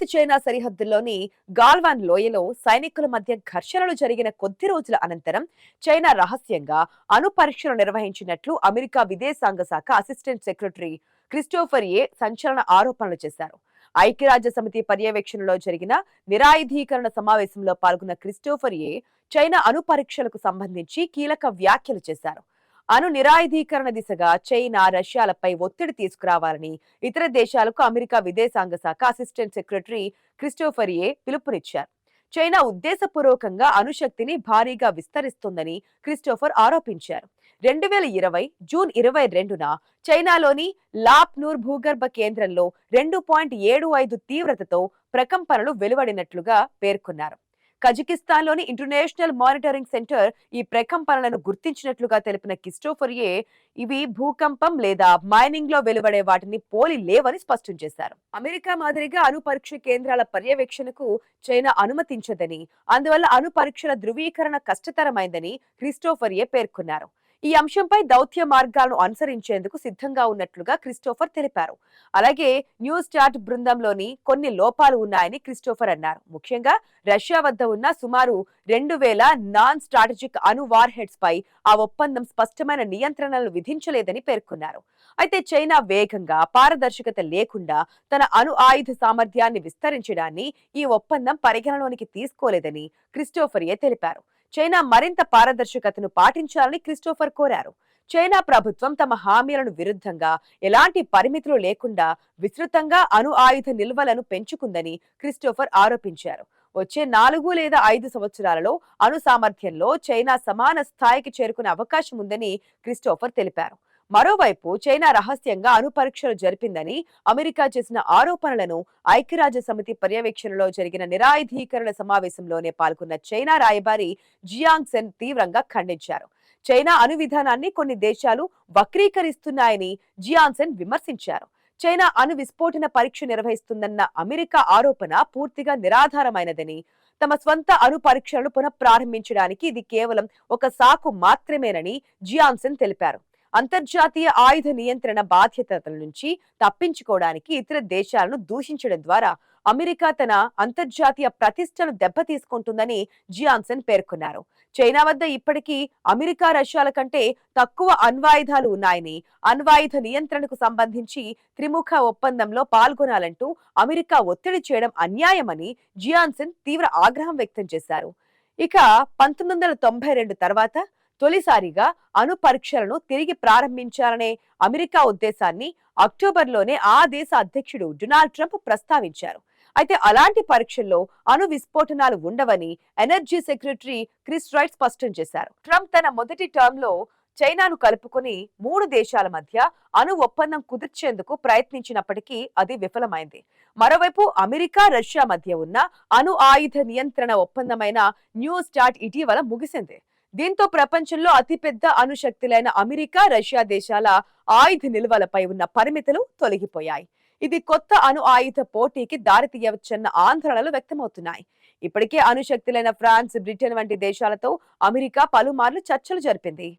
Bharat China సరిహద్దుల్లోని Galwan లోయలో సైనికుల మధ్య ఘర్షణలు జరిగిన కొద్ది రోజుల అనంతరం చైనా రహస్యంగా అణు పరీక్షలు నిర్వహించినట్లు అమెరికా విదేశాంగ శాఖ అసిస్టెంట్ సెక్రటరీ క్రిస్టోఫర్ సంచలన ఆరోపణలు చేశారు. ఐక్యరాజ్య సమితి పర్యవేక్షణలో జరిగిన నిరాయుధీకరణ సమావేశంలో పాల్గొన్న క్రిస్టోఫర్ చైనా అణు పరీక్షలకు సంబంధించి కీలక వ్యాఖ్యలు చేశారు. అణు నిరాయుధీకరణ దిశగా చైనా, రష్యాలపై ఒత్తిడి తీసుకురావాలని ఇతర దేశాలకు అమెరికా విదేశాంగ శాఖ అసిస్టెంట్ సెక్రటరీ క్రిస్టోఫర్ పిలుపునిచ్చారు. చైనా ఉద్దేశపూర్వకంగా అణుశక్తిని భారీగా విస్తరిస్తోందని క్రిస్టోఫర్ ఆరోపించారు. 2020 జూన్ 22న చైనాలోని లాప్నూర్ భూగర్భ కేంద్రంలో 2.75 తీవ్రతతో ప్రకంపనలు వెలువడినట్లుగా పేర్కొన్నారు. కజకిస్తాన్లోని ఇంటర్నేషనల్ మానిటరింగ్ సెంటర్ ఈ ప్రకంపనలను గుర్తించినట్లుగా తెలిపిన క్రిస్టోఫర్ ఇవి భూకంపం లేదా మైనింగ్ లో వెలువడే వాటిని పోలి లేవని స్పష్టం చేశారు. అమెరికా మాదిరిగా అణు పరీక్ష కేంద్రాల పర్యవేక్షణకు చైనా అనుమతించదని, అందువల్ల అణు పరీక్షల ధృవీకరణ కష్టతరమైందని క్రిస్టోఫర్ పేర్కొన్నారు. ఈ అంశంపై దౌత్య మార్గాలను అనుసరించేందుకు సిద్ధంగా ఉన్నట్లుగా క్రిస్టోఫర్ తెలిపారు. అలాగే న్యూస్ స్టార్ట్ బృందంలోని కొన్ని లోపాలు ఉన్నాయని క్రిస్టోఫర్ అన్నారు. ముఖ్యంగా రష్యా వద్ద ఉన్న సుమారు 2000 నాన్ స్ట్రాటజిక్ అణు వార్ హెడ్స్ పై ఆ ఒప్పందం స్పష్టమైన నియంత్రణలు విధించలేదని పేర్కొన్నారు. అయితే చైనా వేగంగా, పారదర్శకత లేకుండా తన అణు ఆయుధ సామర్థ్యాన్ని విస్తరించడాన్ని ఈ ఒప్పందం పరిగణలోనికి తీసుకోలేదని క్రిస్టోఫర్ తెలిపారు. చైనా మరింత పారదర్శకతను పాటించాలని క్రిస్టోఫర్ కోరారు. చైనా ప్రభుత్వం తమ హామీలను విరుద్ధంగా ఎలాంటి పరిమితులు లేకుండా విస్తృతంగా అణు ఆయుధ నిల్వలను పెంచుకుందని క్రిస్టోఫర్ ఆరోపించారు. వచ్చే 4 లేదా 5 సంవత్సరాలలో అణు సామర్థ్యంలో చైనా సమాన స్థాయికి చేరుకునే అవకాశం ఉందని క్రిస్టోఫర్ తెలిపారు. మరోవైపు చైనా రహస్యంగా అణు పరీక్షలు జరిపిందని అమెరికా చేసిన ఆరోపణలను ఐక్యరాజ్య సమితి పర్యవేక్షణలో జరిగిన నిరాయుధీకరణ సమావేశంలోనే పాల్గొన్న చైనా రాయబారి జియాంగ్ సెన్ తీవ్రంగా ఖండించారు. చైనా అణు విధానాన్ని కొన్ని దేశాలు వక్రీకరిస్తున్నాయని జియాంగ్ విమర్శించారు. చైనా అణు విస్ఫోటన పరీక్ష నిర్వహిస్తుందన్న అమెరికా ఆరోపణ పూర్తిగా నిరాధారమైనదని, తమ స్వంత అణు పరీక్షలను పునఃప్రారంభించడానికి ఇది కేవలం ఒక సాకు మాత్రమేనని జియాంగ్ తెలిపారు. అంతర్జాతీయ ఆయుధ నియంత్రణ బాధ్యతల నుంచి తప్పించుకోవడానికి ఇతర దేశాలను దూషించడం ద్వారా అమెరికా తన అంతర్జాతీయ ప్రతిష్టను దెబ్బతీసుకుంటుందని జియాంగ్ పేర్కొన్నారు. చైనా వద్ద ఇప్పటికీ అమెరికా, రష్యాల కంటే తక్కువ అణ్వాయుధాలు ఉన్నాయని, అణ్వాయుధ నియంత్రణకు సంబంధించి త్రిముఖ ఒప్పందంలో పాల్గొనాలంటూ అమెరికా ఒత్తిడి చేయడం అన్యాయమని జియాంగ్ తీవ్ర ఆగ్రహం వ్యక్తం చేశారు. ఇక 1992 తర్వాత తొలిసారిగా అణు పరీక్షలను తిరిగి ప్రారంభించాలనే అమెరికా ఉద్దేశాన్ని అక్టోబర్లోనే ఆ దేశ అధ్యక్షుడు డొనాల్డ్ ట్రంప్ ప్రస్తావించారు. అయితే అలాంటి పరీక్షల్లో అణు విస్ఫోటనాలు ఉండవని ఎనర్జీ సెక్రటరీ క్రిస్ రైట్ స్పష్టం చేశారు. ట్రంప్ తన మొదటి టర్మ్ లో చైనాను కలుపుకుని 3 దేశాల మధ్య అణు ఒప్పందం కుదిర్చేందుకు ప్రయత్నించినప్పటికీ అది విఫలమైంది. మరోవైపు అమెరికా, రష్యా మధ్య ఉన్న అణు ఆయుధ నియంత్రణ ఒప్పందమైన న్యూ స్టార్ట్ ఇటీవల ముగిసింది. దీంతో ప్రపంచంలో అతిపెద్ద అణుశక్తులైన అమెరికా, రష్యా దేశాల ఆయుధ నిల్వలపై ఉన్న పరిమితులు తొలగిపోయాయి. ఇది కొత్త అణు ఆయుధ పోటీకి దారితీయవచ్చన్న ఆందోళనలు వ్యక్తమవుతున్నాయి. ఇప్పటికే అణుశక్తులైన ఫ్రాన్స్, బ్రిటన్ వంటి దేశాలతో అమెరికా పలుమార్లు చర్చలు జరిపింది.